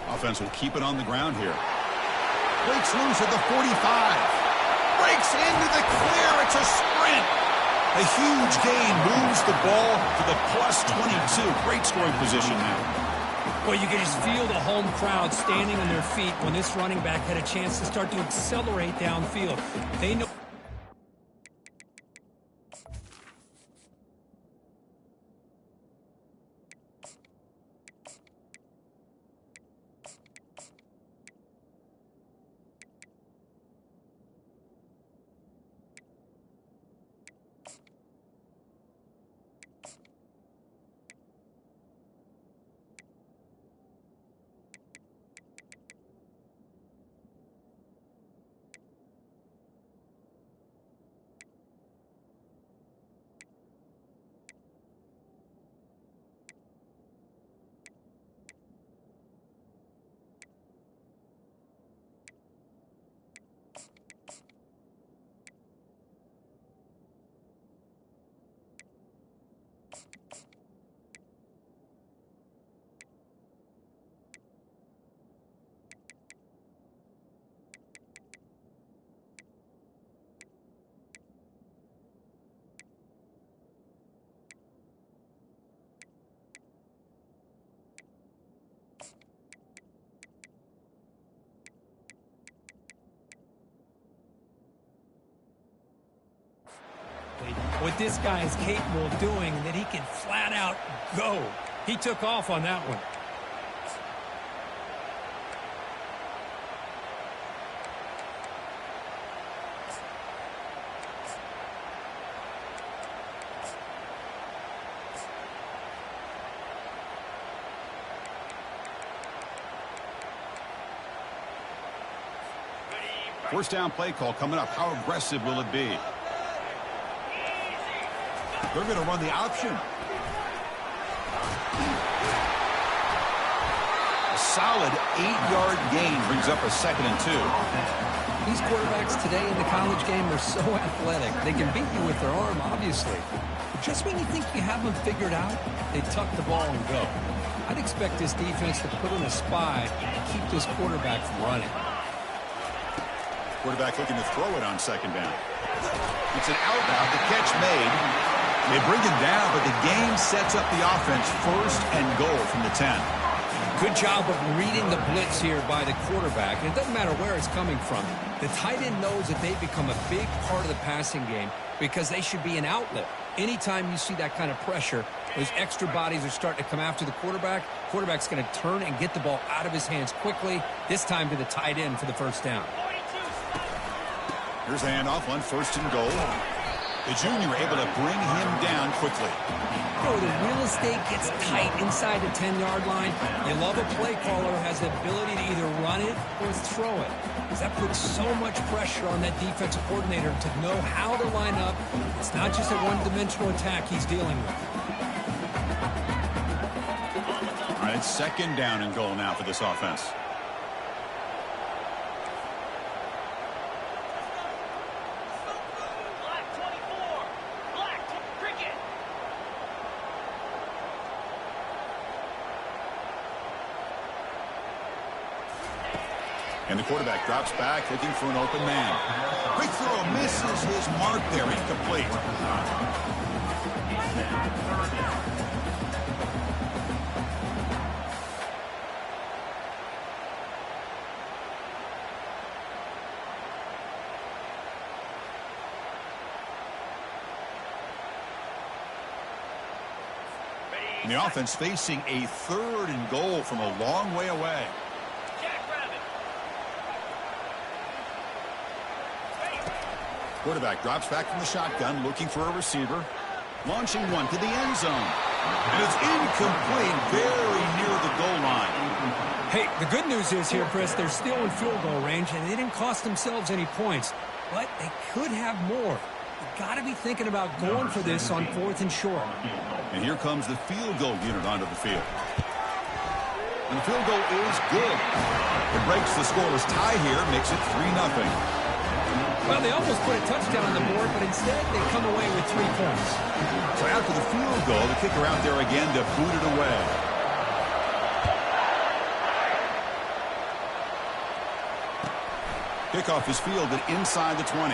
Offense will keep it on the ground here. Breaks loose at the 45. Breaks into the clear. It's a sprint. A huge gain moves the ball to the plus 22. Great scoring position now. Well, you can just feel the home crowd standing on their feet when this running back had a chance to start to accelerate downfield. They know. What this guy is capable of doing, that he can flat out go. He took off on that one. First down play call coming up. How aggressive will it be? They're going to run the option. A solid 8-yard gain brings up a 2nd and 2. These quarterbacks today in the college game are so athletic. They can beat you with their arm, obviously. But just when you think you have them figured out, they tuck the ball and go. I'd expect this defense to put in a spy and keep this quarterback from running. Quarterback looking to throw it on 2nd down. It's an out route. The catch made. They bring him down, but the game sets up the offense 1st and goal from the 10. Good job of reading the blitz here by the quarterback. And it doesn't matter where it's coming from. The tight end knows that they've become a big part of the passing game because they should be an outlet. Anytime you see that kind of pressure, those extra bodies are starting to come after the quarterback. Quarterback's going to turn and get the ball out of his hands quickly, this time to the tight end for the 1st down. Here's a handoff on 1st and goal. The junior able to bring him down quickly. Oh, the real estate gets tight inside the 10-yard line. You love a play caller who has the ability to either run it or throw it. Because that puts so much pressure on that defensive coordinator to know how to line up. It's not just a one-dimensional attack he's dealing with. All right, 2nd down and goal now for this offense. And the quarterback drops back, looking for an open man. Quick throw, misses his mark there, incomplete. And the offense facing a 3rd and goal from a long way away. Quarterback drops back from the shotgun, looking for a receiver. Launching one to the end zone. And it's incomplete, very near the goal line. Hey, the good news is here, Chris, they're still in field goal range, and they didn't cost themselves any points. But they could have more. You've got to be thinking about going for this on 4th and short. And here comes the field goal unit onto the field. And the field goal is good. It breaks the scoreless tie here, makes it 3-0. Well, they almost put a touchdown on the board, but instead they come away with 3 points. So after the field goal, the kicker out there again to boot it away. Kickoff is fielded inside the 20.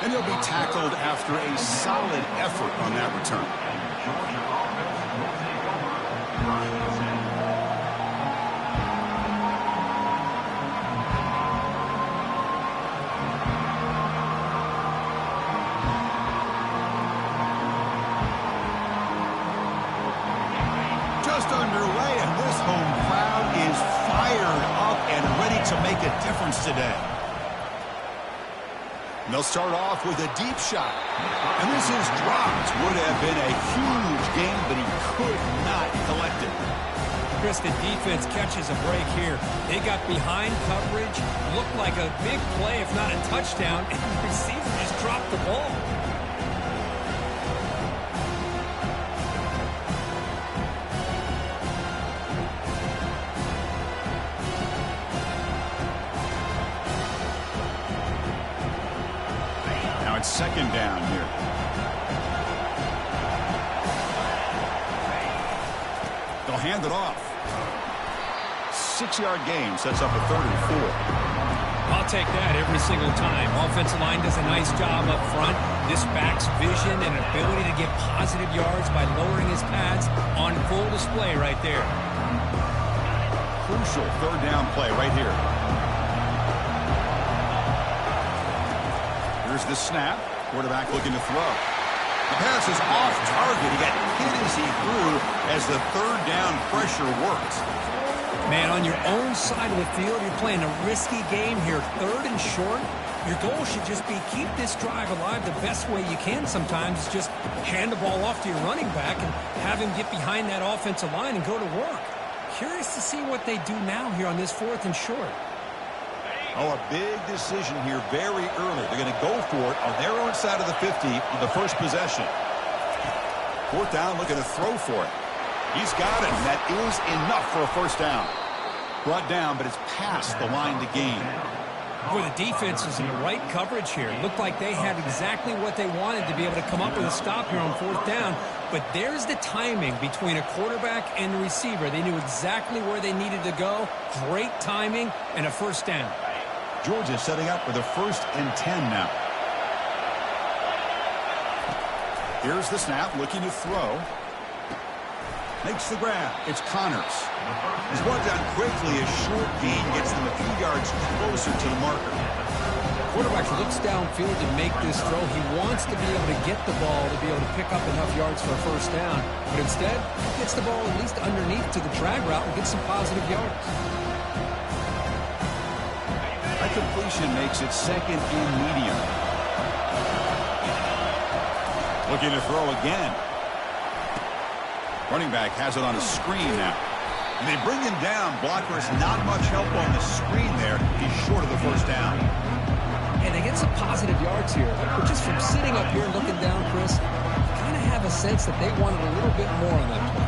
And he'll be tackled after a solid effort on that return. Just underway, and this home crowd is fired up and ready to make a difference today. And they'll start off with a deep shot. And this is dropped. Would have been a huge game, but he could not collect it. Chris, the defense catches a break here. They got behind coverage, looked like a big play, if not a touchdown, and the receiver just dropped the ball. Second down here. They'll hand it off. 6-yard gain sets up a 3rd and 4. I'll take that every single time. Offensive line does a nice job up front. This back's vision and ability to get positive yards by lowering his pads on full display right there. Crucial 3rd down play right here. Here's the snap. Quarterback looking to throw. The pass is off target. He got hit as he threw as the 3rd down pressure worked. Man, on your own side of the field, you're playing a risky game here. 3rd and short. Your goal should just be keep this drive alive the best way you can sometimes. Is just hand the ball off to your running back and have him get behind that offensive line and go to work. Curious to see what they do now here on this 4th and short. Oh, a big decision here very early. They're going to go for it on their own side of the 50 with the first possession. 4th down, looking to throw for it. He's got it, and that is enough for a 1st down. Brought down, but it's past the line to gain. Boy, the defense is in the right coverage here. It looked like they had exactly what they wanted to be able to come up with a stop here on 4th down. But there's the timing between a quarterback and the receiver. They knew exactly where they needed to go. Great timing and a 1st down. Georgia setting up with a 1st and 10 now. Here's the snap, looking to throw. Makes the grab. It's Connors. He's brought down quickly. A short gain gets them a few yards closer to the marker. Quarterback looks downfield to make this throw. He wants to be able to get the ball to be able to pick up enough yards for a 1st down. But instead, gets the ball at least underneath to the drag route and gets some positive yards. That completion makes it 2nd and medium. Looking to throw again. Running back has it on a screen now. And they bring him down. Blockers not much help on the screen there. He's short of the 1st down. And they get some positive yards here. But just from sitting up here and looking down, Chris, kind of have a sense that they wanted a little bit more on that play.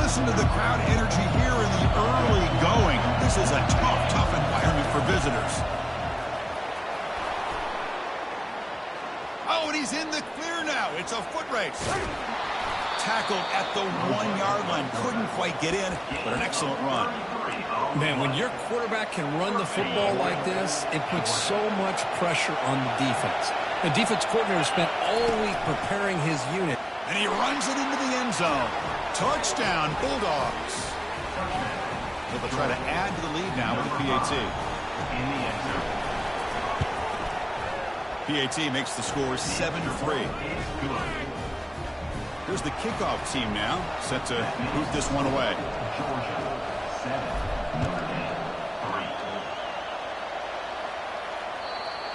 Listen to the crowd energy here in the early going. This is a tough environment for visitors. Oh, and he's in the clear now. It's a foot race. Tackled at the 1-yard line. Couldn't quite get in, but an excellent run. Man, when your quarterback can run the football like this, it puts so much pressure on the defense. The defense coordinator spent all week preparing his unit. And he runs it into the end zone. Touchdown, Bulldogs. They'll try to add to the lead now with the PAT. PAT makes the score 7-3. Here's the kickoff team now, set to boot this one away.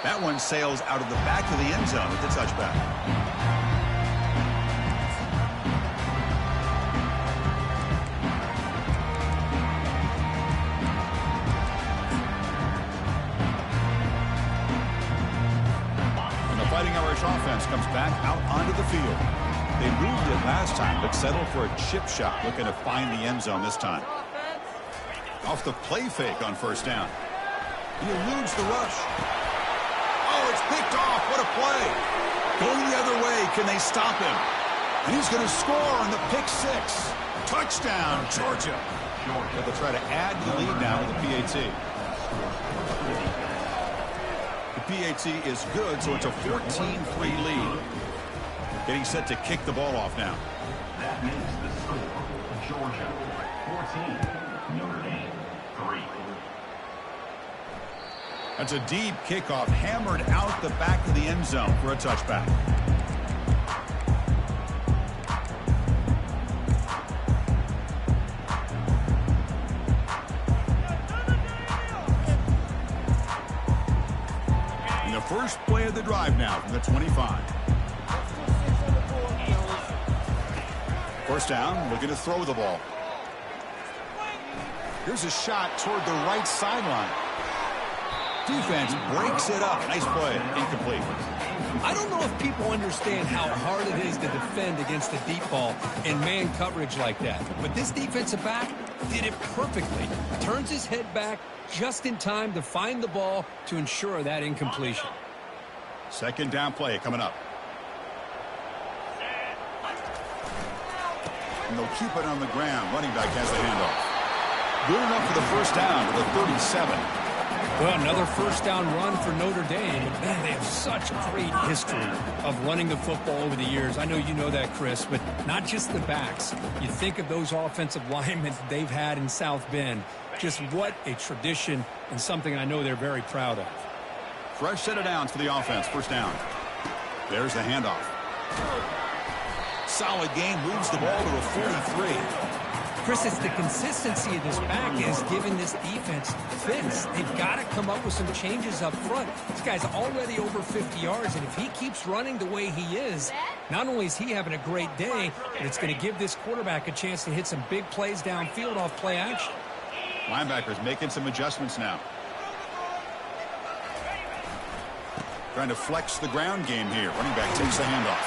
That one sails out of the back of the end zone with the touchback. Fighting Irish offense comes back out onto the field. They moved it last time, but settled for a chip shot, looking to find the end zone this time. Off the play fake on 1st down. He eludes the rush. Oh, it's picked off. What a play. Going the other way. Can they stop him? And he's going to score on the pick six. Touchdown, Georgia. But they'll try to add to the lead now with the PAT. The PAT is good, so it's a 14-3 lead. Getting set to kick the ball off now. That makes the score. Georgia 14, Notre Dame 3. That's a deep kickoff, hammered out the back of the end zone for a touchback. And the first play of the drive now from the 25. First down, looking to throw the ball. Here's a shot toward the right sideline. Defense breaks it up. Nice play. Incomplete. I don't know if people understand how hard it is to defend against a deep ball in man coverage like that. But this defensive back did it perfectly. Turns his head back just in time to find the ball to ensure that incompletion. Second down play coming up. And they'll keep it on the ground. Running back has the handoff. Good enough for the first down to the 37. Well, another first down run for Notre Dame. And man, they have such great history of running the football over the years. I know you know that, Chris, but not just the backs. You think of those offensive linemen they've had in South Bend. Just what a tradition and something I know they're very proud of. Fresh set of downs for the offense. First down. There's the handoff. Solid game. Moves the ball to a 43. Chris, it's the consistency of this back is giving this defense fits. They've got to come up with some changes up front. This guy's already over 50 yards, and if he keeps running the way he is, not only is he having a great day, but it's going to give this quarterback a chance to hit some big plays downfield off play action. Linebackers making some adjustments now. Trying to flex the ground game here. Running back takes the handoff.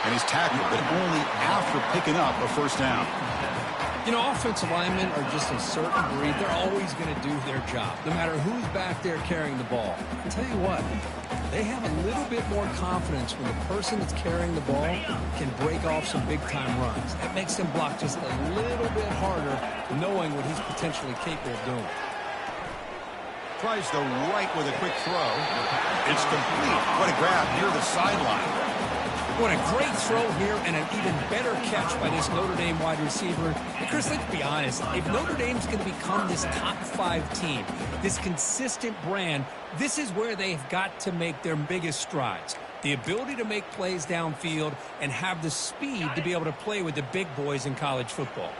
And he's tackled, but only after picking up a first down. You know, offensive linemen are just a certain breed. They're always going to do their job, no matter who's back there carrying the ball. I'll tell you what, they have a little bit more confidence when the person that's carrying the ball can break off some big-time runs. That makes them block just a little bit harder, knowing what he's potentially capable of doing. Tries the right with a quick throw. It's complete. What a grab near the sideline. What a great throw here and an even better catch by this Notre Dame wide receiver. And Chris, let's be honest. If Notre Dame's going to become this top 5 team, this consistent brand, this is where they've got to make their biggest strides. The ability to make plays downfield and have the speed to be able to play with the big boys in college football.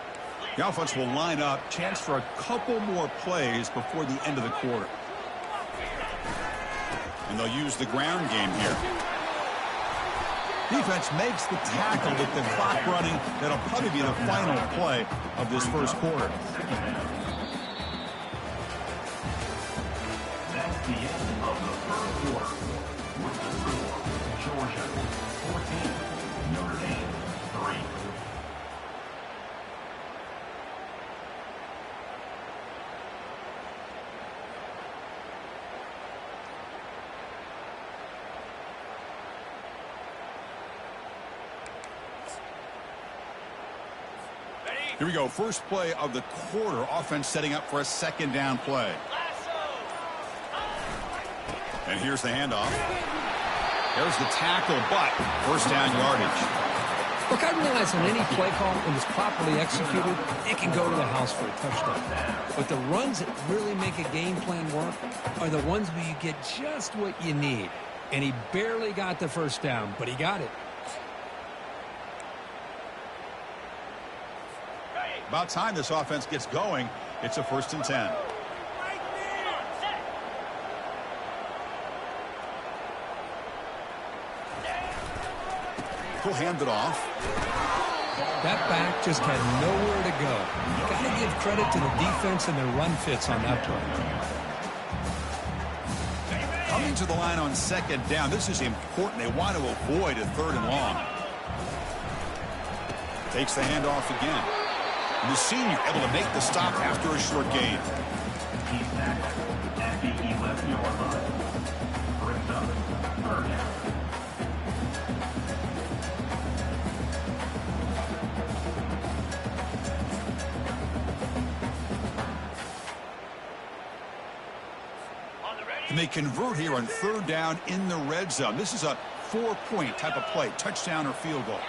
The offense will line up. Chance for a couple more plays before the end of the quarter. And they'll use the ground game here. Defense makes the tackle with the clock running. That'll probably be the final play of this first quarter. That's the end of the first quarter. With the score, Georgia 14, Notre Dame 3. Here we go. First play of the quarter. Offense setting up for a second down play. And here's the handoff. There's the tackle, but first down yardage. Look, I realize on any play call, when it's properly executed, it can go to the house for a touchdown. But the runs that really make a game plan work are the ones where you get just what you need. And he barely got the first down, but he got it. About time this offense gets going. It's a 1st and 10. He'll hand it off. That back just had nowhere to go. You got to give credit to the defense and their run fits on that play. Coming to the line on second down. This is important. They want to avoid a 3rd and long. Takes the handoff again. And the senior able to make the stop after a short gain. He's tackled at the 11-yard line. Brings up 3rd down. And they convert here on third down in the red zone. This is a 4-point type of play, touchdown or field goal.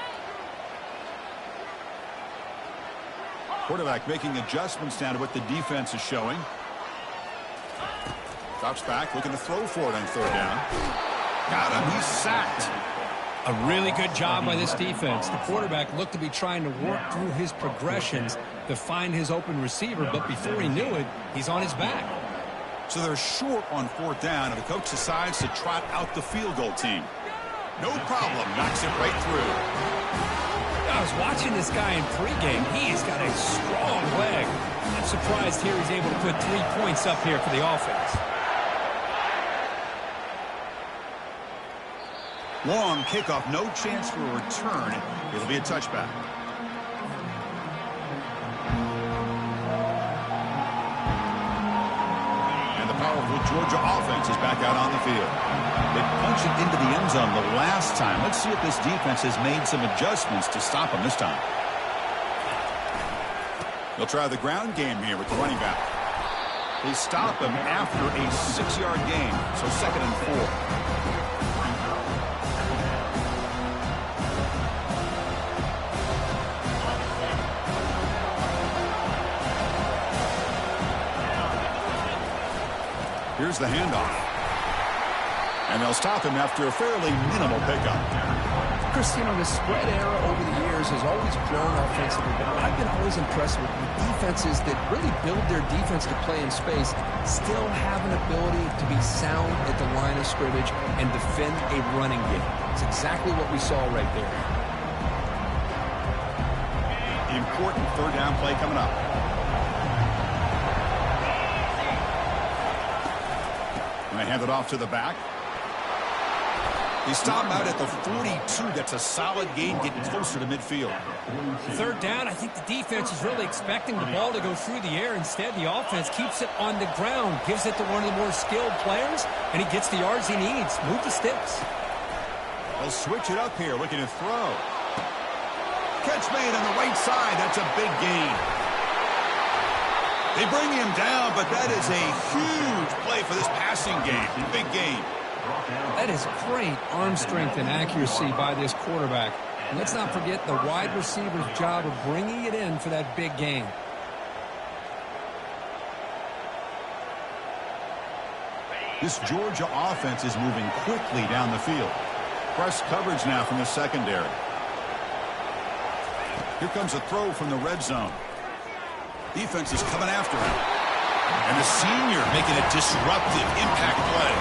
Quarterback making adjustments down to what the defense is showing. Drops back, looking to throw for it on third down. Got him, he's sacked. A really good job by this defense. The quarterback looked to be trying to work through his progressions to find his open receiver, but before he knew it, he's on his back. So they're short on fourth down, and the coach decides to trot out the field goal team. No problem, knocks it right through. I was watching this guy in pregame. He's got a strong leg. I'm surprised here he's able to put 3 points up here for the offense. Long kickoff, no chance for a return. It'll be a touchback. And the powerful Georgia offense is back out on the field. They punched it into the end zone the last time. Let's see if this defense has made some adjustments to stop them this time. They'll try the ground game here with the running back. They stop him after a 6-yard gain, so 2nd and 4. Here's the handoff. And they'll stop him after a fairly minimal pickup. Chris, you know, the spread era over the years has always grown offensively, but I've been always impressed with defenses that really build their defense to play in space, still have an ability to be sound at the line of scrimmage and defend a running game. It's exactly what we saw right there. The important third down play coming up. And they hand it off to the back. He stopped out at the 42. That's a solid gain, getting closer to midfield. Third down, I think the defense is really expecting the ball to go through the air. Instead, the offense keeps it on the ground, gives it to one of the more skilled players, and he gets the yards he needs. Move the sticks. They'll switch it up here, looking to throw. Catch made on the right side. That's a big gain. They bring him down, but that is a huge play for this passing game. Big gain. That is great arm strength and accuracy by this quarterback. And let's not forget the wide receiver's job of bringing it in for that big gain. This Georgia offense is moving quickly down the field. Press coverage now from the secondary. Here comes a throw from the red zone. Defense is coming after him. And the senior making a disruptive impact play.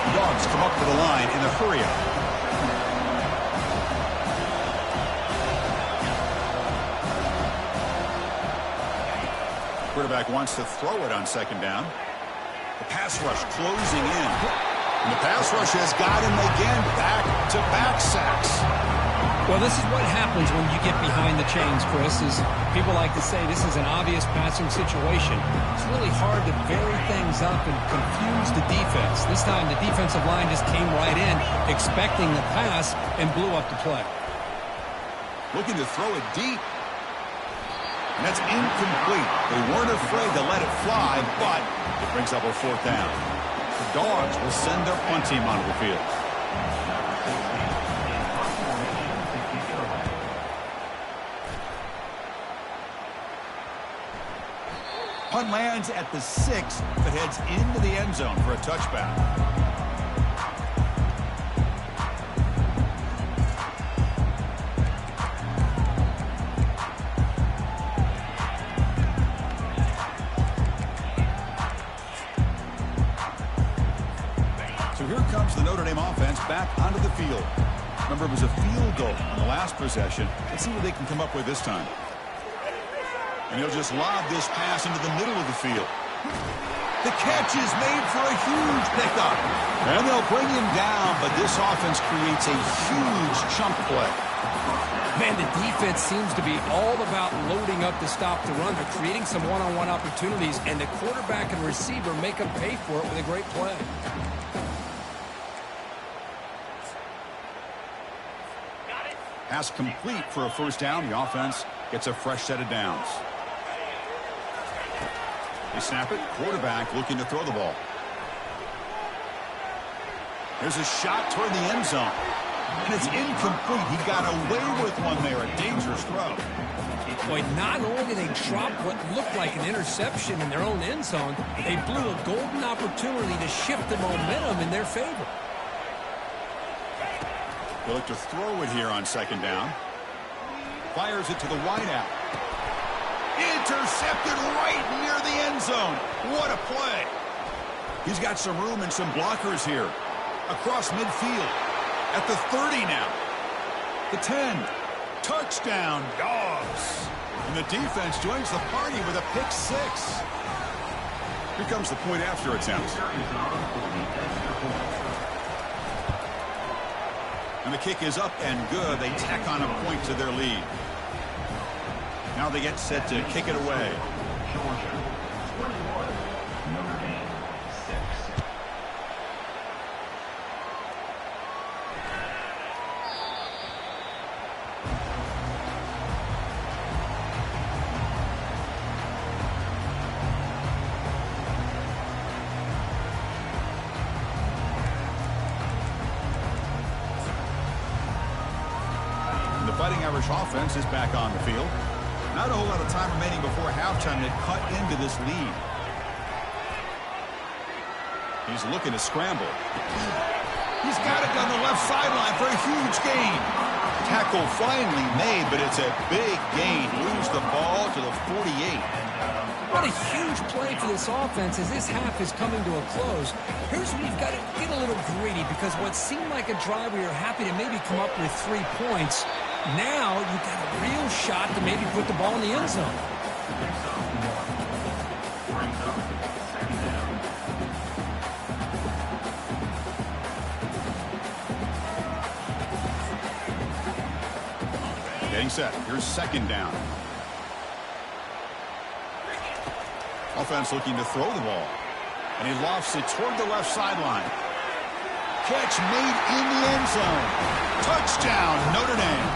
The Dogs come up to the line in a hurry-up. Quarterback wants to throw it on second down. The pass rush closing in. And the pass rush has got him again. Back-to-back sacks. Well, this is what happens when you get behind the chains, Chris. Is people like to say this is an obvious passing situation. It's really hard to vary things up and confuse the defense. This time the defensive line just came right in, expecting the pass, and blew up the play. Looking to throw it deep. And that's incomplete. They weren't afraid to let it fly, but it brings up a fourth down. The Dogs will send their punt team onto the field. Punt lands at the 6, but heads into the end zone for a touchback. So here comes the Notre Dame offense back onto the field. Remember, it was a field goal on the last possession. Let's see what they can come up with this time. And he'll just lob this pass into the middle of the field. The catch is made for a huge pickup. And they'll bring him down, but this offense creates a huge chunk play. Man, the defense seems to be all about loading up to stop the run. They're creating some one-on-one opportunities, and the quarterback and receiver make them pay for it with a great play. Pass complete for a first down. The offense gets a fresh set of downs. They snap it. Quarterback looking to throw the ball. There's a shot toward the end zone. And it's incomplete. He got away with one there. A dangerous throw. Boy, not only did they drop what looked like an interception in their own end zone, they blew a golden opportunity to shift the momentum in their favor. They'll look to throw it here on second down. Fires it to the wideout. Intercepted right near the end zone. What a play. He's got some room and some blockers here. Across midfield. At the 30 now. The 10. Touchdown, Dogs. And the defense joins the party with a pick six. Here comes the point after attempt. And the kick is up and good. They tack on a point to their lead. Now they get set to kick it away. Georgia 21, Notre Dame 6. The Fighting Irish offense is back on the field. Not a whole lot of time remaining before halftime to cut into this lead. He's looking to scramble. He's got it down the left sideline for a huge gain. Tackle finally made, but it's a big gain. Lose the ball to the 48. What a huge play for this offense as this half is coming to a close. Here's where you've got to get a little greedy because what seemed like a drive where you're happy to maybe come up with 3 points, now you've got a real shot to maybe put the ball in the end zone. Getting set. Here's second down. Offense looking to throw the ball. And he lofts it toward the left sideline. Catch made in the end zone. Touchdown, Notre Dame.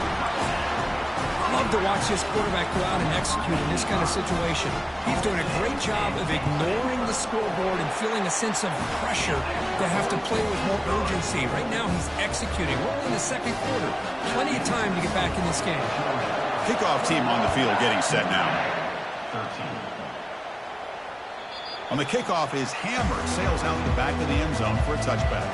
Love to watch this quarterback go out and execute in this kind of situation. He's doing a great job of ignoring the scoreboard and feeling a sense of pressure to have to play with more urgency. Right now, he's executing. We're in the second quarter. Plenty of time to get back in this game. Kickoff team on the field getting set now. 13. On the kickoff is Hammer. Sails out the back of the end zone for a touchback.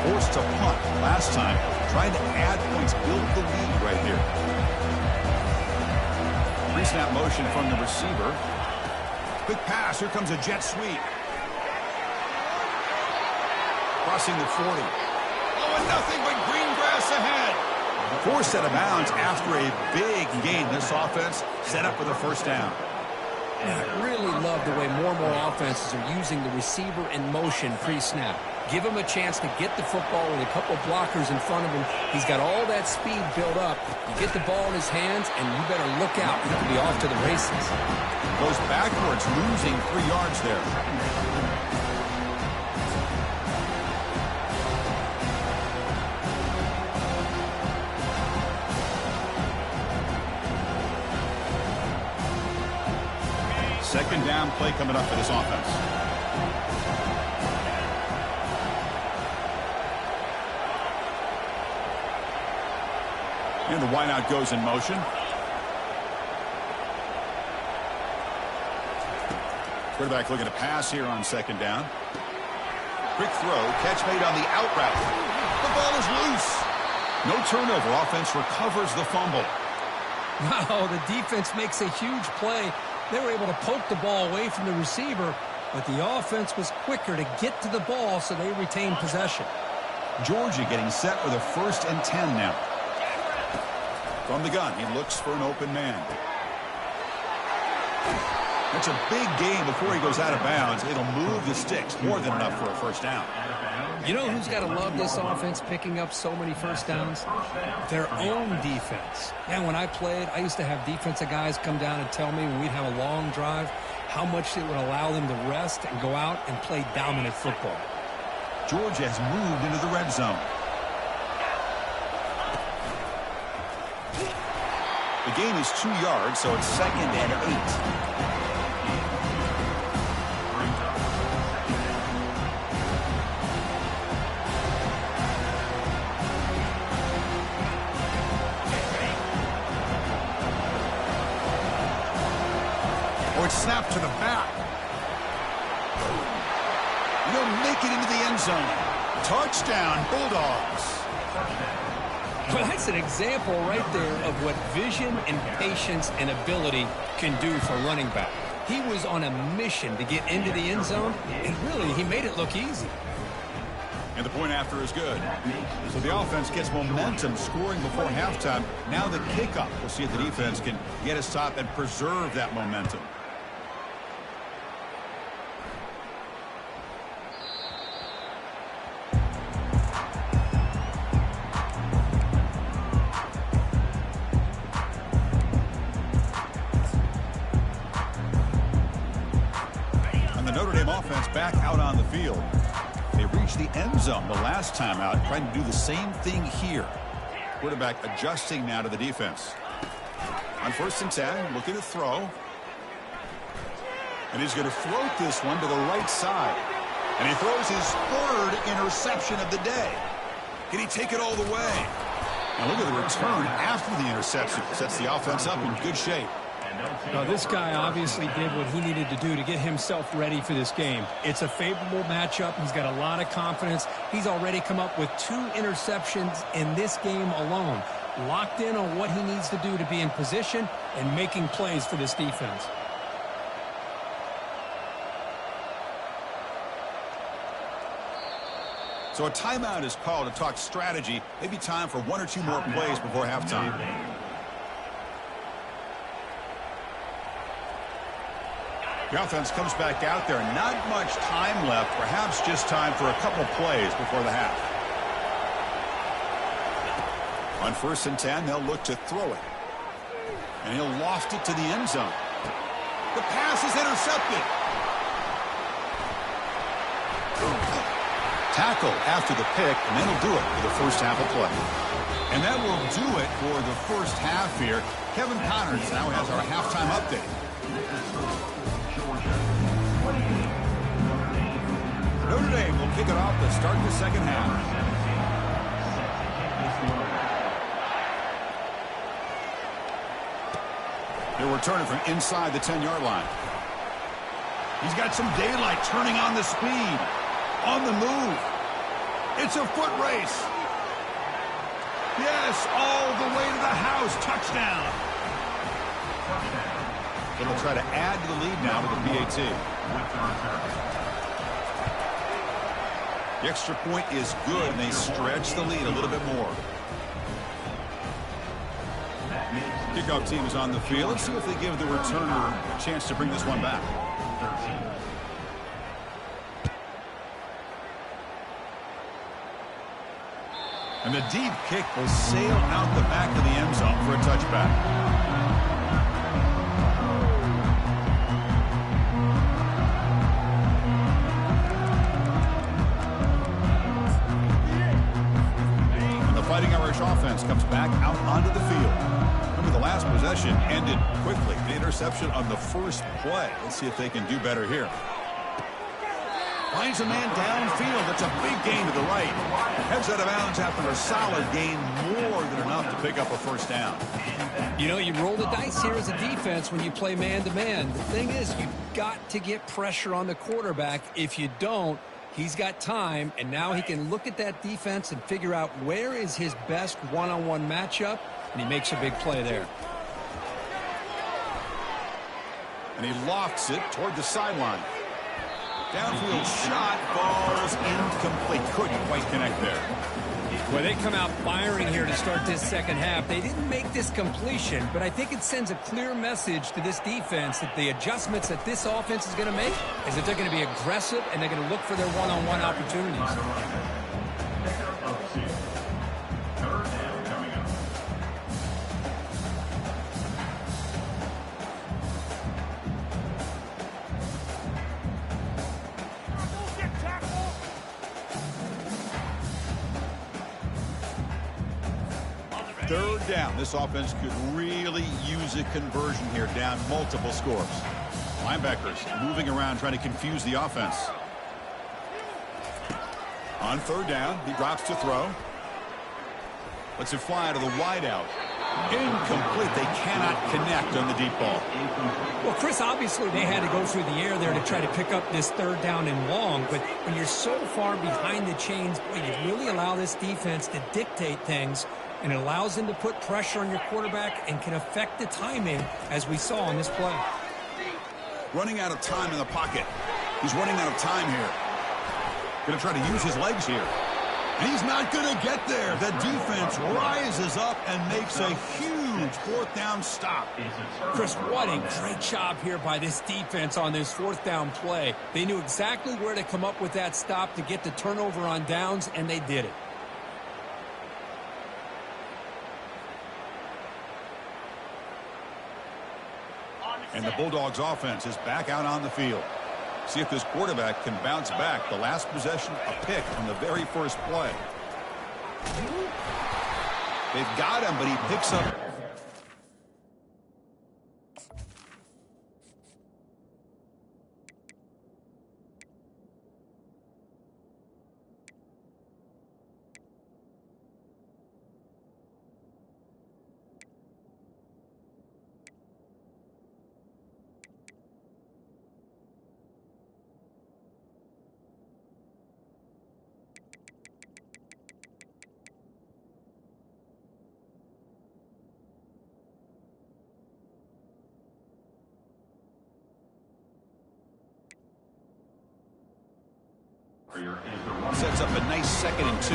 Forced to punt last time. Trying to add points, build the lead right here. Pre-snap motion from the receiver. Quick pass. Here comes a jet sweep. Crossing the 40. Oh, and nothing but green grass ahead. Forced out of bounds after a big gain. This offense set up for the first down. I really love the way more and more offenses are using the receiver in motion pre-snap. Give him a chance to get the football with a couple blockers in front of him. He's got all that speed built up. You get the ball in his hands, and you better look out. He could be off to the races. Goes backwards, losing 3 yards there. Second down play coming up for this offense. And the wideout goes in motion. Quarterback looking to pass here on second down. Quick throw, catch made on the out route. The ball is loose. No turnover. Offense recovers the fumble. Wow, the defense makes a huge play. They were able to poke the ball away from the receiver, but the offense was quicker to get to the ball, so they retained possession. Georgia getting set with a 1st and 10 now. From the gun, he looks for an open man. That's a big gain before he goes out of bounds. It'll move the sticks, more than enough for a first down. You know who's got to love this offense picking up so many first downs? Their own defense. And when I played, I used to have defensive guys come down and tell me when we'd have a long drive how much it would allow them to rest and go out and play dominant football. Georgia has moved into the red zone. The gain is 2 yards, so it's 2nd and 8. Snap to the back. He'll make it into the end zone. Touchdown, Bulldogs. Well, that's an example right there of what vision and patience and ability can do for running back. He was on a mission to get into the end zone, and really, he made it look easy. And the point after is good. So the offense gets momentum scoring before halftime. Now the kickoff. We'll see if the defense can get a stop and preserve that momentum. Back out on the field. They reached the end zone the last time out, trying to do the same thing here. Quarterback adjusting now to the defense. On 1st and 10, looking to throw. And he's going to float this one to the right side. And he throws his 3rd interception of the day. Can he take it all the way? Now look at the return after the interception. Sets the offense up in good shape. Now, this guy obviously did what he needed to do to get himself ready for this game. It's a favorable matchup. He's got a lot of confidence. He's already come up with 2 interceptions in this game alone. Locked in on what he needs to do to be in position and making plays for this defense. So a timeout is called to talk strategy. Maybe time for 1 or 2 more plays before halftime. The offense comes back out there. Not much time left. Perhaps just time for a couple plays before the half. On 1st and 10, they'll look to throw it. And he'll loft it to the end zone. The pass is intercepted. Tackle after the pick, and that'll do it for the first half of play. And that will do it for the first half here. Kevin Connors now has our halftime update. Notre Dame will kick it off to start the second half. They're returning from inside the 10-yard line. He's got some daylight turning on the speed. On the move. It's a foot race. Yes, all the way to the house. Touchdown. They'll try to add to the lead now with the PAT. The extra point is good, and they stretch the lead a little bit more. Kickoff team is on the field. Let's see if they give the returner a chance to bring this one back. And the deep kick will sail out the back of the end zone for a touchback. Fighting Irish offense comes back out onto the field. Remember, the last possession ended quickly. The interception on the first play. Let's see if they can do better here. Finds a man downfield. That's a big gain to the right. Heads out of bounds after a solid gain, more than enough to pick up a first down. You know, you roll the dice here as a defense when you play man-to-man. The thing is, you've got to get pressure on the quarterback. If you don't, he's got time, and now he can look at that defense and figure out where is his best one-on-one matchup, and he makes a big play there. And he lofts it toward the sideline. Downfield shot falls incomplete. Couldn't quite connect there. Well, they come out firing here to start this second half. They didn't make this completion, but I think it sends a clear message to this defense that the adjustments that this offense is going to make is that they're going to be aggressive and they're going to look for their one-on-one opportunities. Third down coming up. Third down. This offense could really use a conversion here, down multiple scores. Linebackers moving around trying to confuse the offense. On third down, he drops to throw. Lets it fly to the wideout. Incomplete. They cannot connect on the deep ball. Well, Chris, obviously they had to go through the air there to try to pick up this third down and long, but when you're so far behind the chains, boy, you really allow this defense to dictate things, and it allows them to put pressure on your quarterback and can affect the timing, as we saw on this play. Running out of time in the pocket. He's running out of time here. Going to try to use his legs here. And he's not going to get there. The defense rises up and makes a huge fourth down stop. Chris, what a great job here by this defense on this fourth down play. They knew exactly where to come up with that stop to get the turnover on downs, and they did it. And the Bulldogs offense is back out on the field. See if this quarterback can bounce back. The last possession, a pick on the very first play. They've got him, but he picks up. Sets up a nice 2nd and 2.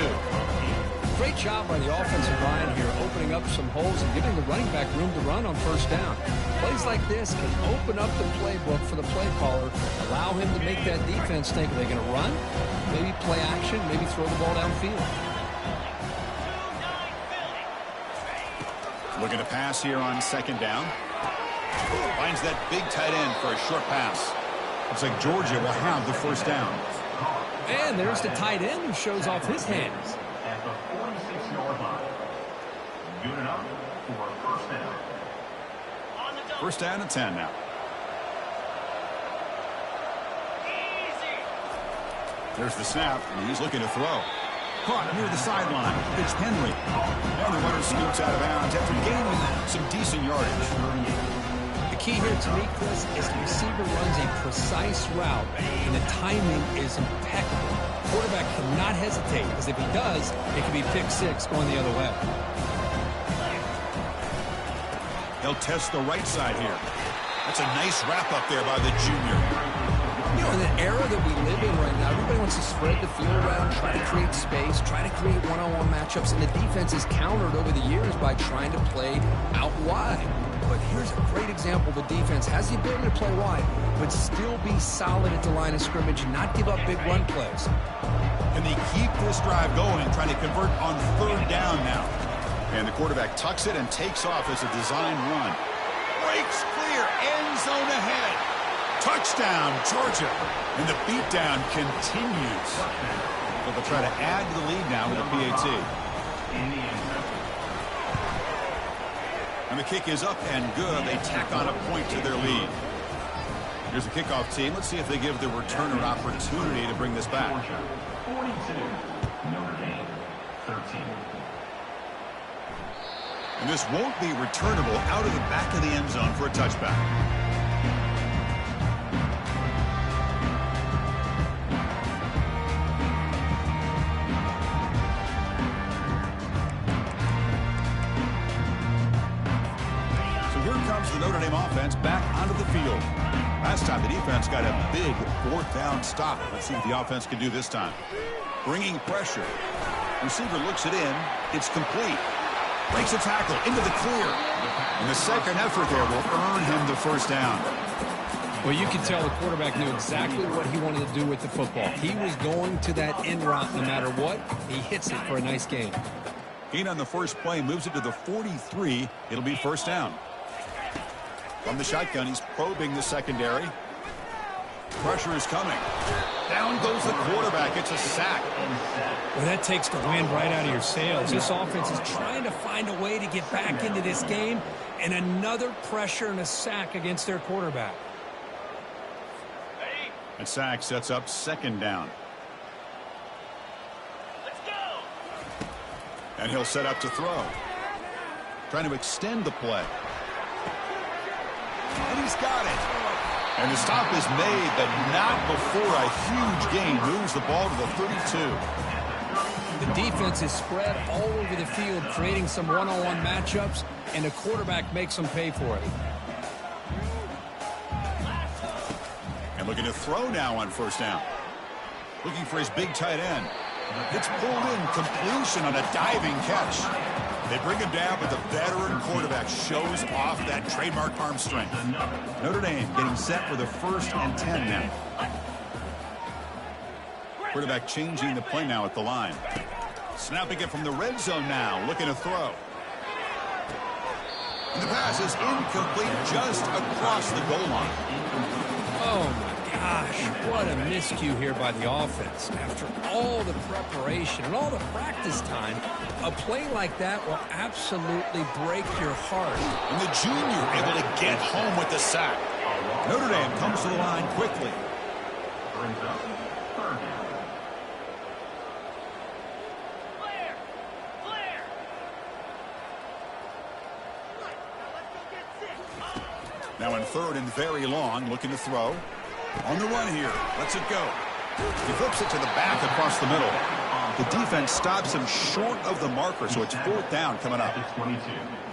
Great job by the offensive line here, opening up some holes and giving the running back room to run on first down. Plays like this can open up the playbook for the play caller, allow him to make that defense think, are they going to run? Maybe play action, maybe throw the ball downfield. Looking to pass here on 2nd down. Finds that big tight end for a short pass. Looks like Georgia will have the first down. And there's the tight end who shows off his hands. At the 46-yard line. Good enough for a first down. First down and 10 now. There's the snap, and he's looking to throw. Caught near the sideline. It's Henry. And the runner scoots out of bounds after gaining some decent yardage. The key here to me, Chris, is the receiver runs a precise route, and the timing is impeccable. The quarterback cannot hesitate, because if he does, it could be pick six going the other way. They'll test the right side here. That's a nice wrap up there by the junior. You know, in the era that we live in right now, everybody wants to spread the field around, try to create space, try to create one-on-one matchups, and the defense is countered over the years by trying to play out wide. But here's a great example. The defense has the ability to play wide, but still be solid at the line of scrimmage and not give up big run plays. And they keep this drive going, trying to convert on third down now. And the quarterback tucks it and takes off as a design run. Breaks clear, end zone ahead. Touchdown, Georgia. And the beatdown continues. So they'll try to add to the lead now with a PAT. And the kick is up and good. They tack on a point to their lead. Here's the kickoff team. Let's see if they give the returner an opportunity to bring this back. 42, Notre Dame, 13. And this won't be returnable out of the back of the end zone for a touchback. The Notre Dame offense back onto the field. Last time the defense got a big fourth down stop. Let's see what the offense can do this time. Bringing pressure. Receiver looks it in. It's complete. Breaks a tackle into the clear. And the second effort there will earn him the first down. Well, you can tell the quarterback knew exactly what he wanted to do with the football. He was going to that in route no matter what. He hits it for a nice gain. Gain on the first play moves it to the 43. It'll be first down. From the shotgun, he's probing the secondary. Pressure is coming. Down goes the quarterback. It's a sack. Well, that takes the wind right out of your sails. This offense is trying to find a way to get back into this game, and another pressure and a sack against their quarterback. And sack sets up second down. Let's go. And he'll set up to throw. Trying to extend the play. And he's got it. And the stop is made, but not before a huge gain moves the ball to the 32. The defense is spread all over the field, creating some one-on-one matchups, and the quarterback makes them pay for it. And looking to throw now on first down. Looking for his big tight end. It's pulled in, completion on a diving catch. They bring him down, but the veteran quarterback shows off that trademark arm strength. Notre Dame getting set for the 1st and 10 now. Quarterback changing the play now at the line. Snapping it from the red zone now, looking to throw. And the pass is incomplete just across the goal line. Oh, my gosh. What a miscue here by the offense. After all the preparation and all the practice time, a play like that will absolutely break your heart. And the junior able to get home with the sack. Notre Dame comes to the line quickly. Brings up third down. Clear. Clear. Now in third and very long, looking to throw. On the run here. Lets it go. He flips it to the back across the middle. The defense stops him short of the marker, so it's 4th down coming up. 22.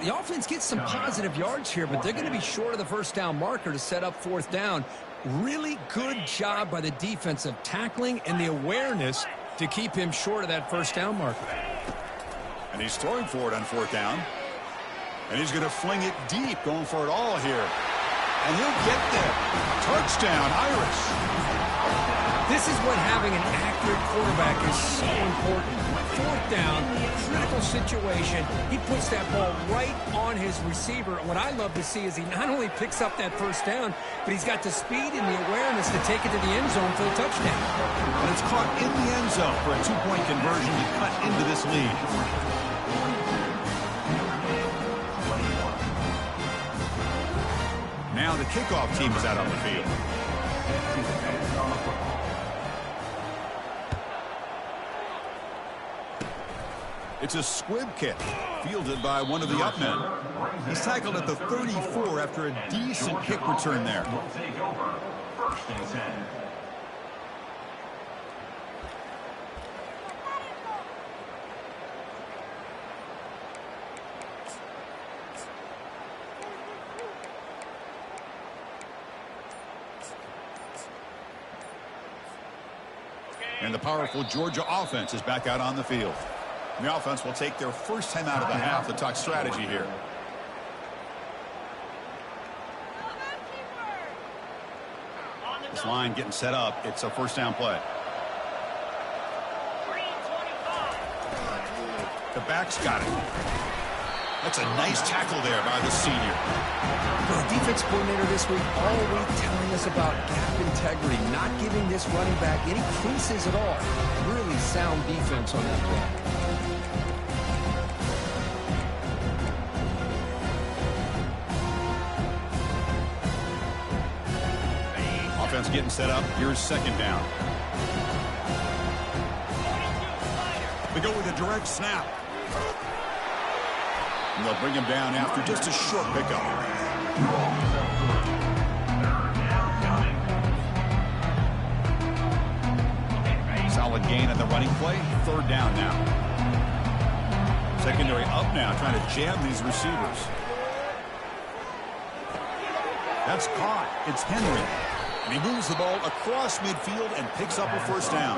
The offense gets some positive yards here, but they're going to be short of the first down marker to set up 4th down. Really good job by the defensive tackling and the awareness to keep him short of that first down marker. And he's throwing for it on 4th down. And he's going to fling it deep, going for it all here. And he'll get there. Touchdown, Irish. This is what having an accurate quarterback is so important. 4th down, critical situation. He puts that ball right on his receiver. And what I love to see is he not only picks up that first down, but he's got the speed and the awareness to take it to the end zone for the touchdown. And it's caught in the end zone for a 2-point conversion to cut into this lead. Now the kickoff team is out on the field. It's a squib kick, fielded by one of the up men. He's tackled at the 34 after a decent kick return there. Will take over 1st and 10. And the powerful Georgia offense is back out on the field. And the offense will take their first time out of the half to talk strategy here. This line getting set up. It's a first down play. The back's got it. That's a nice tackle there by the senior. The defense coordinator this week all week telling us about gap integrity, not giving this running back any creases at all. Really sound defense on that play. Offense getting set up. Here's second down. They go with a direct snap. And they'll bring him down after just a short pickup. Solid gain on the running play. 3rd down now. Secondary up now, trying to jam these receivers. That's caught. It's Henry. And he moves the ball across midfield and picks up a first down.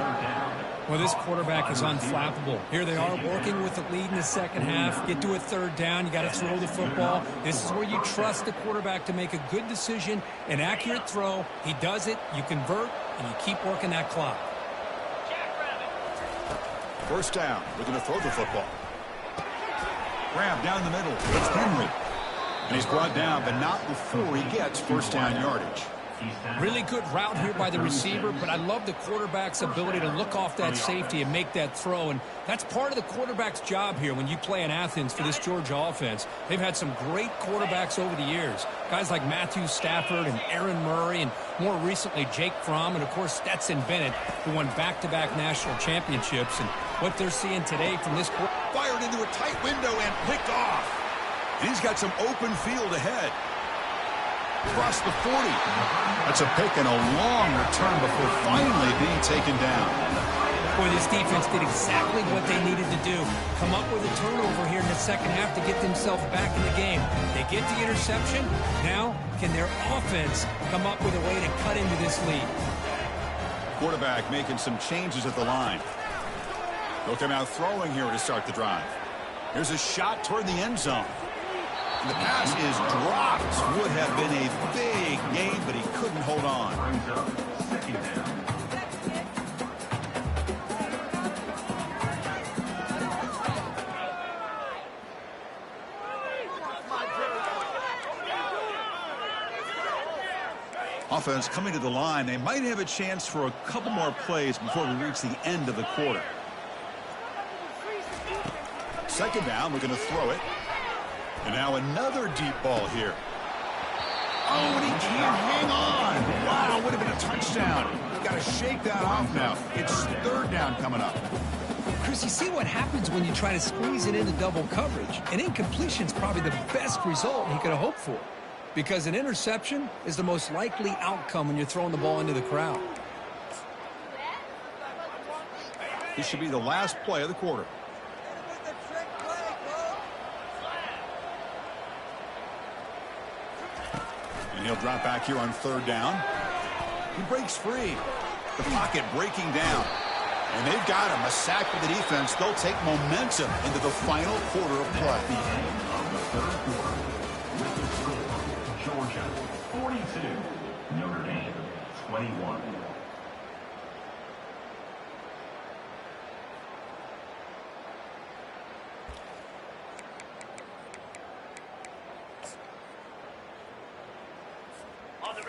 Well, this quarterback is unflappable. Here they are working with the lead in the second half. Get to a third down. You got to throw the football. This is where you trust the quarterback to make a good decision, an accurate throw. He does it, you convert, and you keep working that clock. First down. We're going to throw the football. Grab down the middle. It's Henry. And he's brought down, but not before he gets first down yardage. Really good route here by the receiver, but I love the quarterback's ability to look off that safety and make that throw, and that's part of the quarterback's job here when you play in Athens for this Georgia offense. They've had some great quarterbacks over the years, guys like Matthew Stafford and Aaron Murray, and more recently Jake Fromm, and of course Stetson Bennett, who won back-to-back national championships. And what they're seeing today from this quarterback. Fired into a tight window and picked off. And he's got some open field ahead. Across the 40. That's a pick and a long return before finally being taken down. Boy, this defense did exactly what they needed to do. Come up with a turnover here in the second half to get themselves back in the game. They get the interception. Now, can their offense come up with a way to cut into this lead? Quarterback making some changes at the line. They'll come out throwing here to start the drive. Here's a shot toward the end zone. And the pass is dropped. Would have been a big gain, but he couldn't hold on. Offense coming to the line. They might have a chance for a couple more plays before we reach the end of the quarter. Second down, we're going to throw it. And now another deep ball here. Oh, and he can't hang on. Wow, would have been a touchdown. Got to shake that off now. It's third down coming up. Chris, you see what happens when you try to squeeze it into double coverage. An incompletion is probably the best result he could have hoped for, because an interception is the most likely outcome when you're throwing the ball into the crowd. This should be the last play of the quarter. And he'll drop back here on third down. He breaks free. The pocket breaking down. And they've got him. A sack for the defense. They'll take momentum into the final quarter of play. Georgia 42, Notre Dame 21.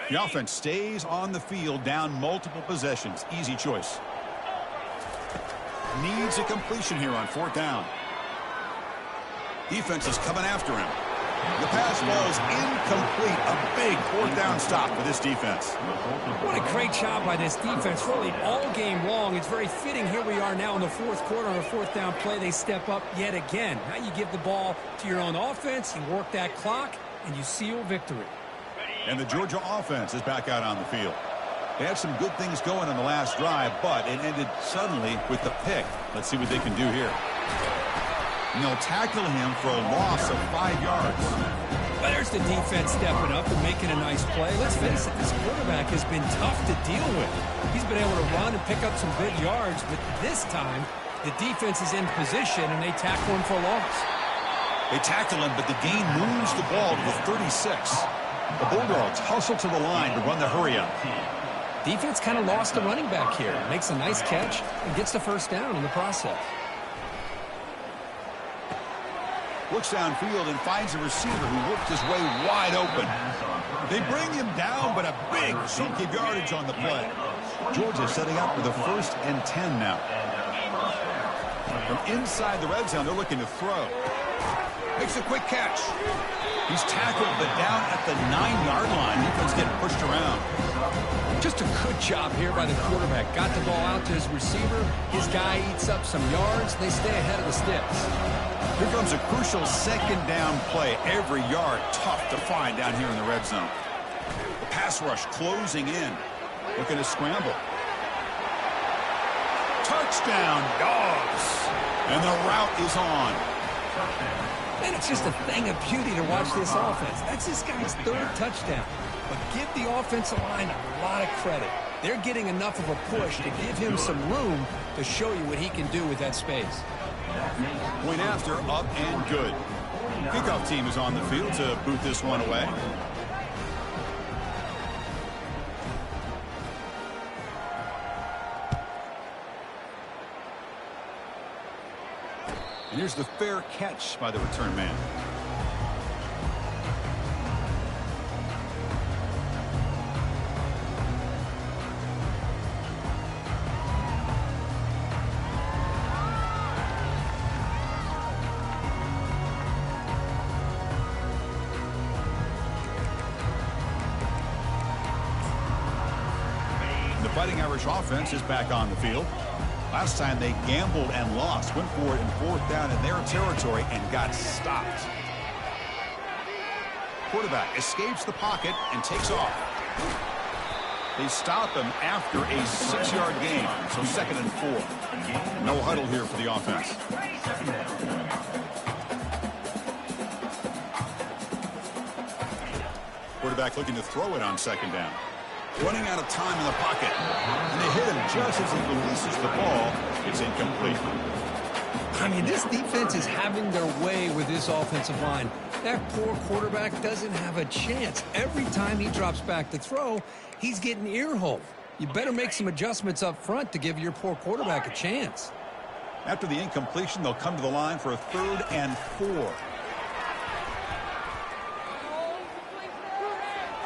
The offense stays on the field, down multiple possessions. Easy choice. Needs a completion here on fourth down. Defense is coming after him. The pass falls incomplete. A big fourth down stop for this defense. What a great job by this defense, really all game long. It's very fitting. Here we are now in the fourth quarter on a fourth down play. They step up yet again. Now you give the ball to your own offense, you work that clock, and you seal victory. And the Georgia offense is back out on the field. They had some good things going on the last drive, but it ended suddenly with the pick. Let's see what they can do here. And they'll tackle him for a loss of 5 yards. Well, there's the defense stepping up and making a nice play. Let's face it, this quarterback has been tough to deal with. He's been able to run and pick up some good yards, but this time the defense is in position and they tackle him for a loss. They tackle him, but the gain moves the ball to the 36. The Bulldogs hustle to the line to run the hurry-up. Defense kind of lost the running back here. Makes a nice catch and gets the first down in the process. Looks downfield and finds a receiver who worked his way wide open. They bring him down, but a big chunk of yardage on the play. Georgia setting up for the 1st and 10 now. From inside the red zone, they're looking to throw. Makes a quick catch. He's tackled, but down at the 9-yard line. Defense getting pushed around. Just a good job here by the quarterback. Got the ball out to his receiver. His guy eats up some yards. They stay ahead of the sticks. Here comes a crucial second down play. Every yard tough to find down here in the red zone. The pass rush closing in. Looking to scramble. Touchdown, Dogs. And the route is on. And it's just a thing of beauty to watch this offense. That's this guy's third touchdown. But give the offensive line a lot of credit. They're getting enough of a push to give him some room to show you what he can do with that space. Point after, up and good. Kickoff team is on the field to boot this one away. And here's the fair catch by the return man. The Fighting Irish offense is back on the field. Last time they gambled and lost, went for it in fourth down in their territory and got stopped. Quarterback escapes the pocket and takes off. They stop him after a 6-yard gain, so 2nd and 4. No huddle here for the offense. Quarterback looking to throw it on 2nd down. Running out of time in the pocket. And they hit him just as he releases the ball. It's incomplete. I mean, this defense is having their way with this offensive line. That poor quarterback doesn't have a chance. Every time he drops back to throw, he's getting ear-hole. You better make some adjustments up front to give your poor quarterback a chance. After the incompletion, they'll come to the line for a 3rd and 4.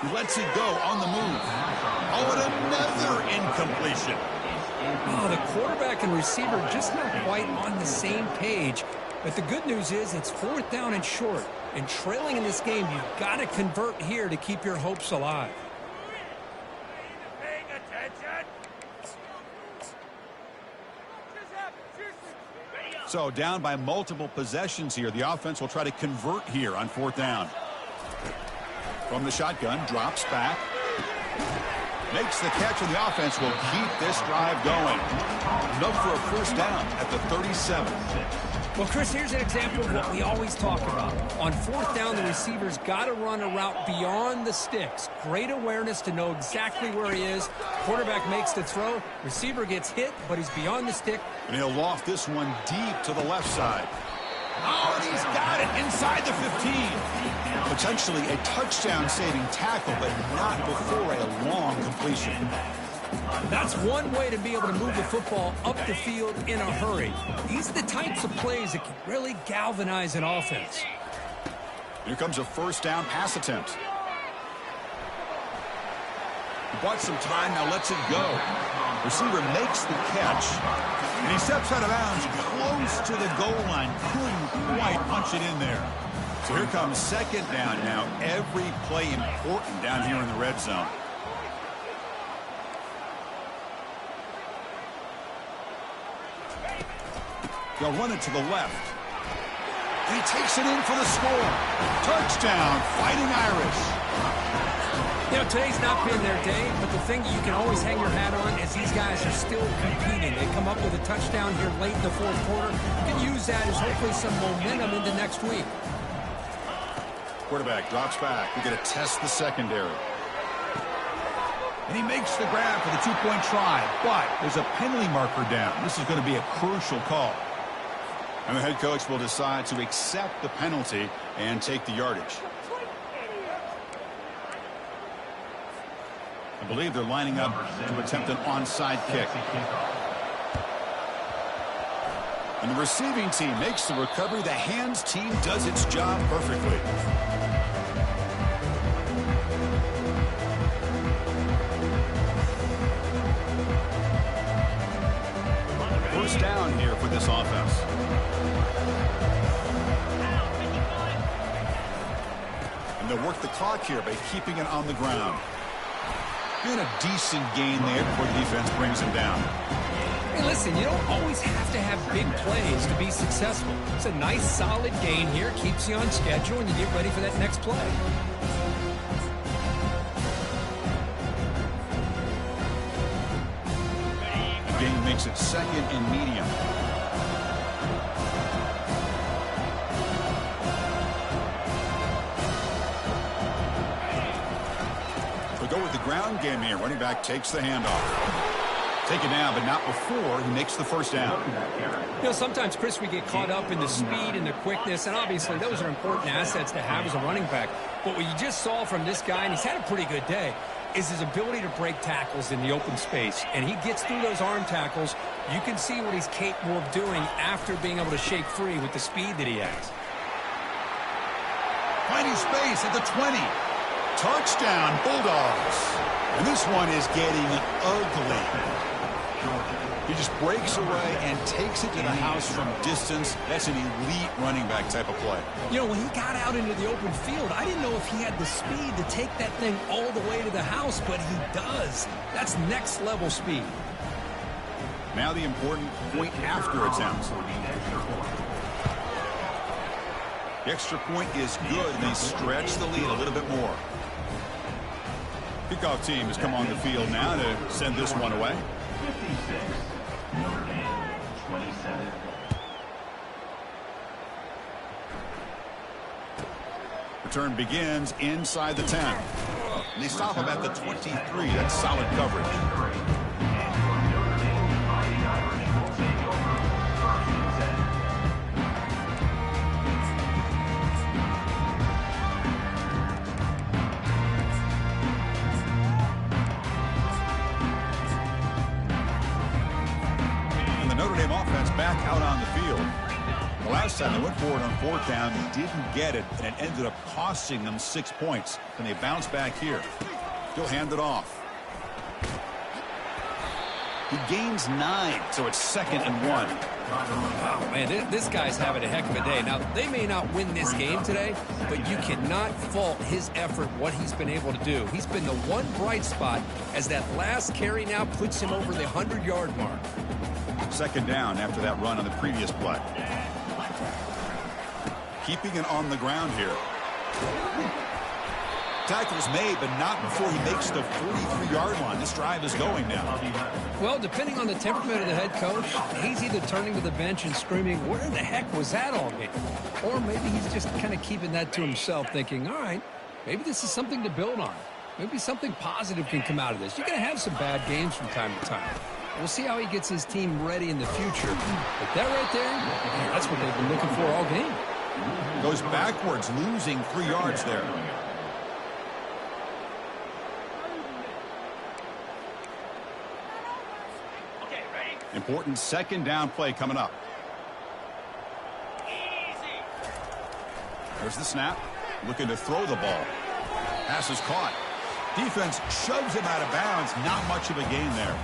He lets it go on the move. Oh, and another incompletion. Oh, the quarterback and receiver just not quite on the same page. But the good news is it's 4th down and short. And trailing in this game, you've got to convert here to keep your hopes alive. So down by multiple possessions here. The offense will try to convert here on 4th down. From the shotgun, drops back. Makes the catch, and the offense will keep this drive going. Enough for a 1st down at the 37. Well, Chris, here's an example of what we always talk about. On 4th down, the receiver's got to run a route beyond the sticks. Great awareness to know exactly where he is. Quarterback makes the throw. Receiver gets hit, but he's beyond the stick. And he'll loft this one deep to the left side. Oh, and he's got it inside the 15. Potentially a touchdown-saving tackle, but not before a long completion. That's one way to be able to move the football up the field in a hurry. These are the types of plays that can really galvanize an offense. Here comes a 1st down pass attempt. He bought some time, now lets it go. Receiver makes the catch, and he steps out of bounds close to the goal line. Couldn't quite punch it in there. So here comes 2nd down now. Every play important down here in the red zone. They'll run it to the left. And he takes it in for the score. Touchdown, Fighting Irish. You know, today's not been their day, but the thing you can always hang your hat on is these guys are still competing. They come up with a touchdown here late in the 4th quarter. You can use that as hopefully some momentum into next week. Quarterback drops back. We're going to test the secondary. And he makes the grab for the 2-point try, but there's a penalty marker down. This is going to be a crucial call. And the head coach will decide to accept the penalty and take the yardage. I believe they're lining up to attempt an onside kick. And the receiving team makes the recovery. The hands team does its job perfectly. First down here for this offense. And they'll work the clock here by keeping it on the ground. And a decent gain there before the defense brings him down. Hey, listen, you don't always have to have big plays to be successful. It's a nice, solid gain here. Keeps you on schedule, and you get ready for that next play. The gain makes it 2nd and medium. go with the ground game here. Running back takes the handoff. Taken down, but not before he makes the first down. You know, sometimes, Chris, we get caught up in the speed and the quickness, and obviously those are important assets to have as a running back. But what you just saw from this guy, and he's had a pretty good day, is his ability to break tackles in the open space. And he gets through those arm tackles. You can see what he's capable of doing after being able to shake free with the speed that he has. Finding space at the 20. Touchdown, Bulldogs. And this one is getting ugly. He just breaks away and takes it to the house from distance. That's an elite running back type of play. You know, when he got out into the open field, I didn't know if he had the speed to take that thing all the way to the house, but he does. That's next level speed. Now the important point after attempt. The extra point is good, and they stretch the lead a little bit more. Kickoff team has come on the field now to send this one away. 56, Notre Dame, 27. Return begins inside the 10. And they stop him at the 23. That's solid coverage. Back out on the field. The last time they went for it on fourth down, they didn't get it, and it ended up costing them 6 points. And they bounce back here. He'll hand it off. He gains 9, so it's 2nd and 1. Wow, man, this guy's having a heck of a day. Now, they may not win this game today, but you cannot fault his effort, what he's been able to do. He's been the one bright spot as that last carry now puts him over the 100-yard mark. 2nd down after that run on the previous play. Keeping it on the ground here. Tackle's made, but not before he makes the 43-yard line. This drive is going now. Well, depending on the temperament of the head coach, he's either turning to the bench and screaming, where the heck was that all game? Or maybe he's just kind of keeping that to himself, thinking, all right, maybe this is something to build on. Maybe something positive can come out of this. You're going to have some bad games from time to time. We'll see how he gets his team ready in the future. But that right there, that's what they've been looking for all game. Goes backwards, losing 3 yards there. Okay, ready? Important 2nd down play coming up. Easy. There's the snap. Looking to throw the ball. Pass is caught. Defense shoves him out of bounds. Not much of a gain there.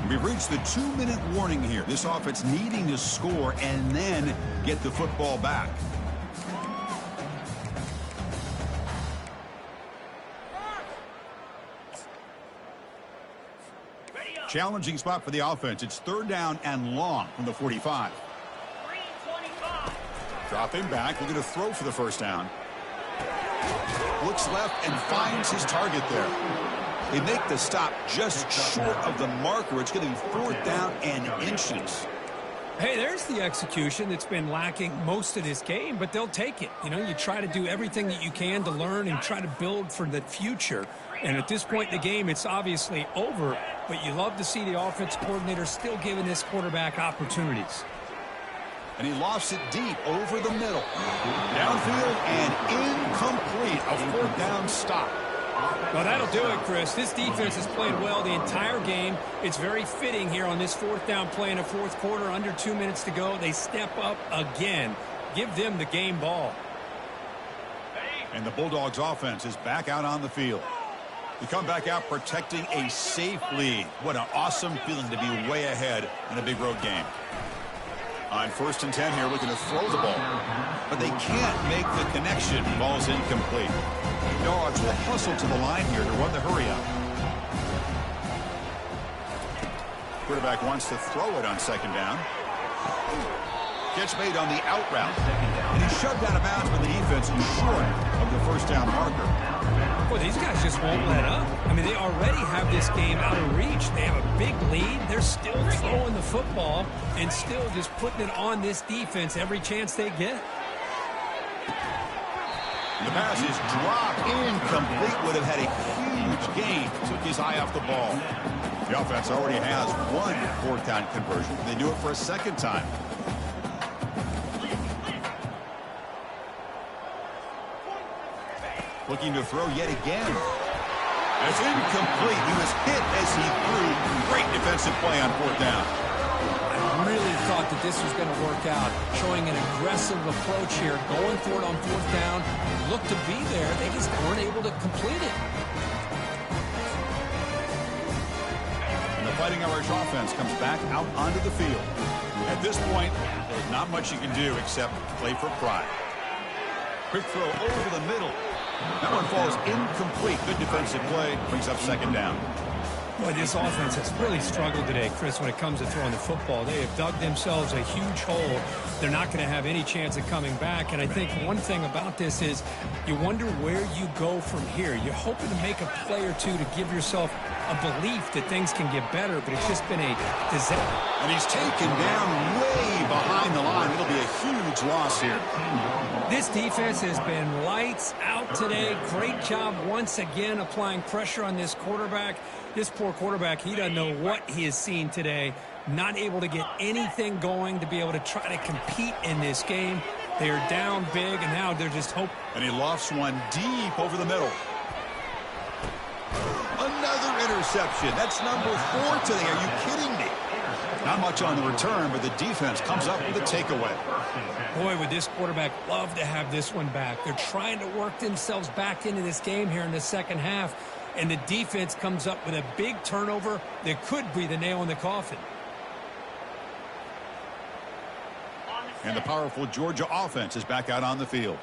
We've reached the 2-minute warning here. This offense needing to score and then get the football back. Challenging spot for the offense. It's 3rd down and long from the 45. 325. Dropping back, looking to throw for the 1st down. Looks left and finds his target there. They make the stop just short of the marker. It's going to be 4th down and inches. Hey, there's the execution that's been lacking most of this game, but they'll take it. You know, you try to do everything that you can to learn and try to build for the future. And at this point in the game, it's obviously over, but you love to see the offense coordinator still giving this quarterback opportunities. And he lofts it deep over the middle. Downfield and incomplete. A 4th down stop. Well, that'll do it, Chris. This defense has played well the entire game. It's very fitting here on this 4th down play in the 4th quarter. Under 2 minutes to go. They step up again. Give them the game ball. And the Bulldogs offense is back out on the field. They come back out protecting a safe lead. What an awesome feeling to be way ahead in a big road game. On 1st and 10 here, looking to throw the ball. But they can't make the connection. Ball's incomplete. Dogs will hustle to the line here to run the hurry up. Quarterback wants to throw it on 2nd down. Catch made on the out route. And he's shoved out of bounds by the defense and short of the 1st down marker. Boy, these guys just won't let up. I mean, they already have this game out of reach. They have a big lead. They're still throwing the football and still just putting it on this defense every chance they get. The pass is dropped, incomplete, would have had a huge gain. Took his eye off the ball. The offense already has one fourth-down conversion. They do it for a second time. Looking to throw yet again. It's incomplete. He was hit as he threw. Great defensive play on fourth down. I really thought that this was going to work out, showing an aggressive approach here, going for it on fourth down. Looked to be there. They just weren't able to complete it. And the Fighting Irish offense comes back out onto the field. At this point, there's not much you can do except play for pride. Quick throw over the middle. That one falls incomplete. Good defensive play. Brings up second down. Boy, this offense has really struggled today, Chris, when it comes to throwing the football. They have dug themselves a huge hole. They're not going to have any chance of coming back. And I think one thing about this is you wonder where you go from here. You're hoping to make a play or two to give yourself a belief that things can get better, but it's just been a disaster. And he's taken down way behind the line. It'll be a huge loss here. This defense has been lights out today. Great job once again applying pressure on this quarterback. This poor quarterback, he doesn't know what he has seen today. Not able to get anything going to be able to try to compete in this game. They are down big, and now they're just hoping. And he lofts one deep over the middle. Another interception. That's number 4 today. Are you kidding me? Not much on the return, but the defense comes up with a takeaway. Boy, would this quarterback love to have this one back. They're trying to work themselves back into this game here in the second half, and the defense comes up with a big turnover that could be the nail in the coffin. And the powerful Georgia offense is back out on the field.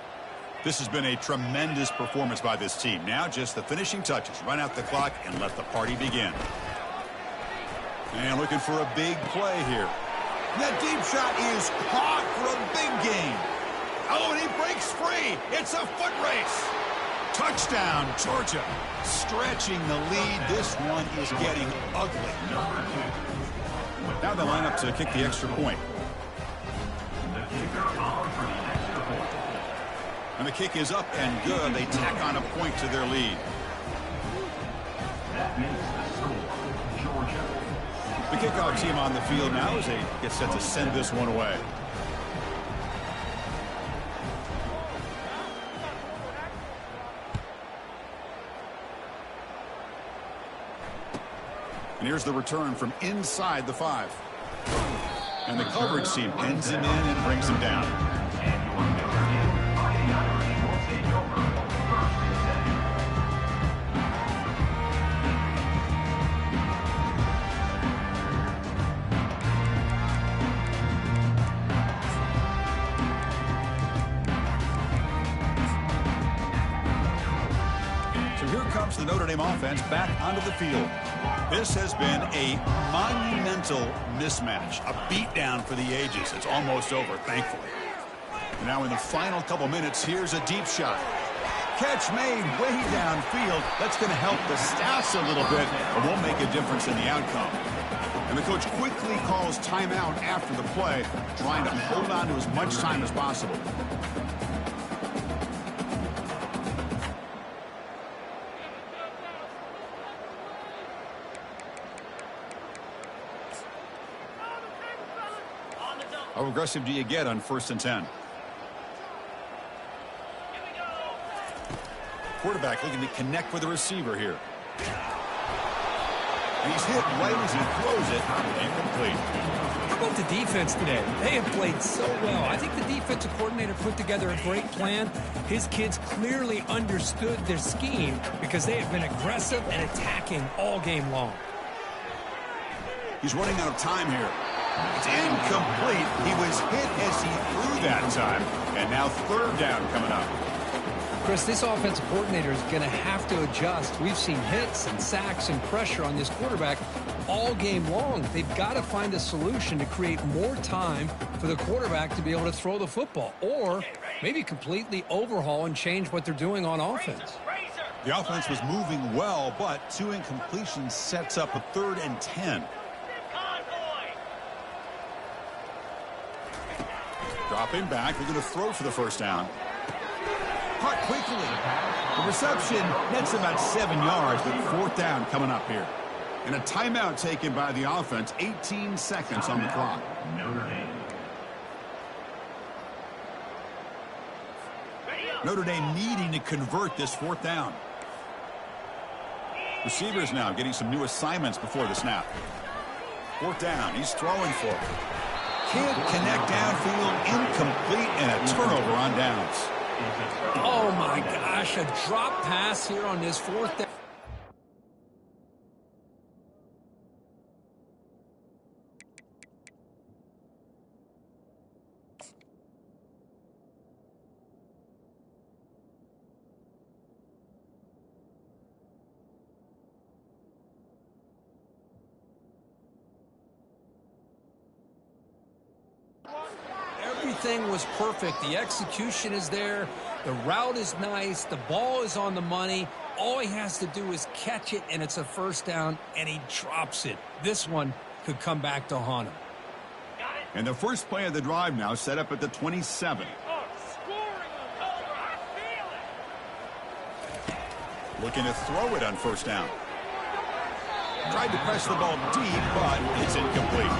This has been a tremendous performance by this team. Now just the finishing touches. Run out the clock and let the party begin. And looking for a big play here. That deep shot is caught for a big gain. Oh, and he breaks free. It's a foot race. Touchdown, Georgia. Stretching the lead. This one is getting ugly. Now they line up to kick the extra point. And the kick is up and good. They tack on a point to their lead. That makes the score, Georgia. The kickoff team on the field now as they get set to send this one away. And here's the return from inside the 5. And the coverage team pins him in and brings him down. The Notre Dame offense back onto the field. This has been a monumental mismatch, a beatdown for the ages. It's almost over, thankfully. Now in the final couple minutes, here's a deep shot. Catch made way downfield. That's going to help the Stats a little bit, but won't make a difference in the outcome. And the coach quickly calls timeout after the play, trying to hold on to as much time as possible. How aggressive do you get on 1st and 10? Quarterback looking to connect with the receiver here. And he's hit right as he throws it. Incomplete. How about the defense today? They have played so well. I think the defensive coordinator put together a great plan. His kids clearly understood their scheme because they have been aggressive and attacking all game long. He's running out of time here. It's incomplete. He was hit as he threw that time. And now 3rd down coming up. Chris, this offensive coordinator is going to have to adjust. We've seen hits and sacks and pressure on this quarterback all game long. They've got to find a solution to create more time for the quarterback to be able to throw the football, or maybe completely overhaul and change what they're doing on offense. The offense was moving well, but 2 incompletions sets up a 3rd and 10. Dropping back, we're going to throw for the 1st down. Caught quickly. The reception nets about 7 yards, but 4th down coming up here. And a timeout taken by the offense, 18 seconds on the clock. Notre Dame needing to convert this 4th down. Receivers now getting some new assignments before the snap. 4th down, he's throwing for it. Can't connect downfield, incomplete, and a turnover on downs. Oh, my gosh, a drop pass here on this 4th down. Everything was perfect. The execution is there. The route is nice. The ball is on the money. All he has to do is catch it, and it's a 1st down, and he drops it. This one could come back to haunt him. And the first play of the drive now set up at the 27. Looking to throw it on 1st down. Tried to press the ball deep, but it's incomplete.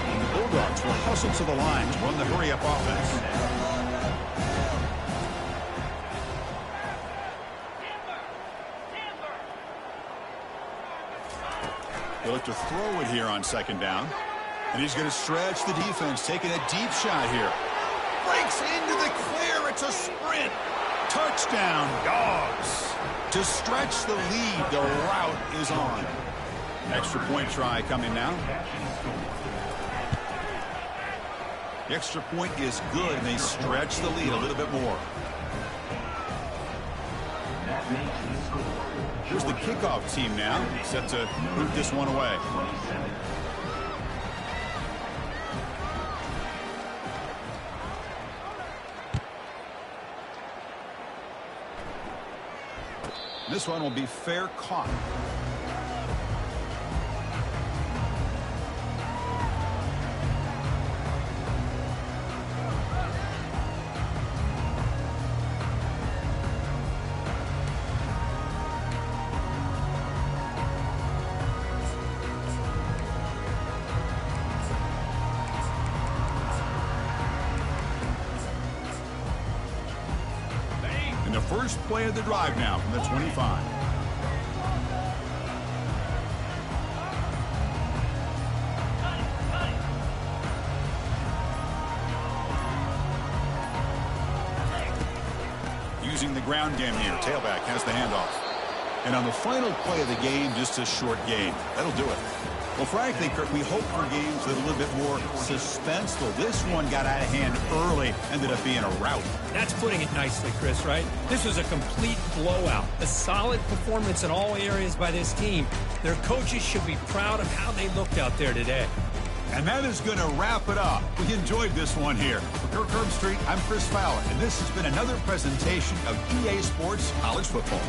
And the Bulldogs will hustle to the line to run the hurry-up offense. They look to throw it here on 2nd down. And he's going to stretch the defense, taking a deep shot here. Breaks into the clear. It's a sprint. Touchdown, Dogs. To stretch the lead, the route is on. Extra point try coming now. The extra point is good, and they stretch the lead a little bit more. Here's the kickoff team now, set to move this one away. This one will be fair caught. And the first play of the drive now from the 25. Using the ground game here. Tailback has the handoff. And on the final play of the game, just a short game. That'll do it. Well, frankly, Kurt, we hope for games that are a little bit more suspenseful. This one got out of hand early, ended up being a rout. That's putting it nicely, Chris, right? This was a complete blowout. A solid performance in all areas by this team. Their coaches should be proud of how they looked out there today. And that is going to wrap it up. We enjoyed this one here. For Kirk Herbstreit, I'm Chris Fowler, and this has been another presentation of EA Sports College Football.